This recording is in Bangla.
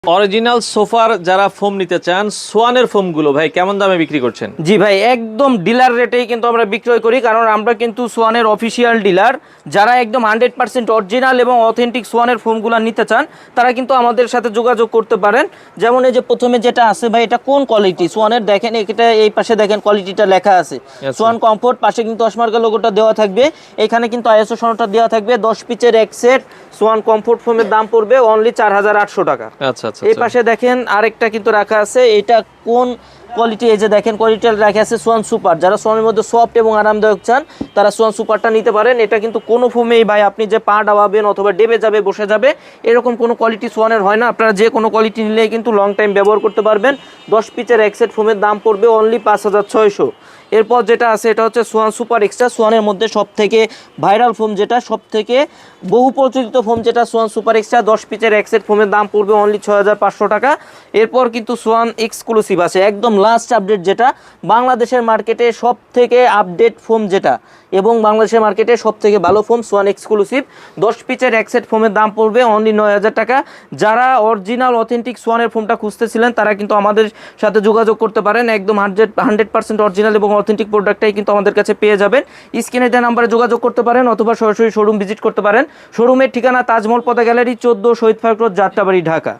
অরিজিনাল সোফার যারা ফোম নিতে চান সোয়ানের ফোমগুলো ভাই কেমন দামে বিক্রি করছেন? জি ভাই, একদম ডিলার রেটেই কিন্তু আমরা বিক্রয় করি, কারণ আমরা কিন্তু সোয়ানের অফিসিয়াল ডিলার। যারা একদম 100% অরিজিনাল এবং অথেন্টিক সোয়ানের ফোমগুলো নিতে চান তারা কিন্তু আমাদের সাথে যোগাযোগ করতে পারেন। যেমন এই যে প্রথমে যেটা আছে ভাই, এটা কোন কোয়ালিটি সোয়ানের, দেখেন এটা এই পাশে দেখেন কোয়ালিটিটা লেখা আছে সোয়ান কমফোর্ট, পাশে কিন্তু অসমার্কা লোগোটা দেওয়া থাকবে, এখানে কিন্তু আইএসও সনদটা দেওয়া থাকবে। 10 পিচের এক সেট সোয়ান কমফোর্ট ফোমের দাম পড়বে অনলি 4800 টাকা। আচ্ছা আচ্ছা, এই পাশে দেখেন আরেকটা কিন্তু রাখা আছে, এটা কোন কোয়ালিটি, এই যে দেখেন কোয়ালিটিটা রাখা আছে সোয়ান সুপার। যারা সোয়ানের মধ্যে সফট এবং আরামদায়ক চান তারা সোয়ান সুপারটা নিতে পারেন। এটা কিন্তু কোনো ফোমেই ভাই আপনি যে পা ডাবাবেন অথবা ডেবে যাবে বসে যাবে এরকম কোনো কোয়ালিটি সোয়ানের হয় না। আপনারা যে কোনো কোয়ালিটি নিলেই কিন্তু লং টাইম ব্যবহার করতে পারবেন। 10 পিচের এক সেট ফোমের দাম পড়বে অনলি 5600। এরপর যেটা আছে এটা হচ্ছে সোয়ান সুপার এক্সট্রা, সোয়ানের মধ্যে সব থেকে ভাইরাল ফোম, যেটা সব থেকে বহু প্রচলিত ফোম, যেটা সোয়ান সুপার এক্সট্রা 10 পিচের এক সেট ফোমের দাম পড়বে অনলি 6500 টাকা। এরপর কিন্তু সোয়ান এক্সক্লুসিভ আছে, একদম লাস্ট আপডেট, যেটা বাংলাদেশের মার্কেটে সব থেকে আপডেট ফোম যেটা, এবং বাংলাদেশের মার্কেটে সব থেকে ভালো ফোম সোয়ান এক্সক্লুসিভ 10 পিচের এক সেট ফোমের দাম পড়বে অনলি 9000 টাকা। যারা অরিজিনাল অথেন্টিক সোয়ানের ফোমটা খুঁজতেছিলেন তারা কিন্তু আমাদের সাথে যোগাযোগ করতে পারেন। একদম 100% অরিজিনাল এবং অথেন্টিক প্রোডাক্টটাই কিন্তু আমাদের কাছে পেয়ে যাবেন। স্ক্রিনে দেওয়া নাম্বারে যোগাযোগ করতে পারেন অথবা সরাসরি শোরুম ভিজিট করতে পারেন। শোরুমের ঠিকানা তাজমহল পদা গ্যালারি 14 শহীদ ফারুক রোড, যাত্রাবাড়ি, ঢাকা।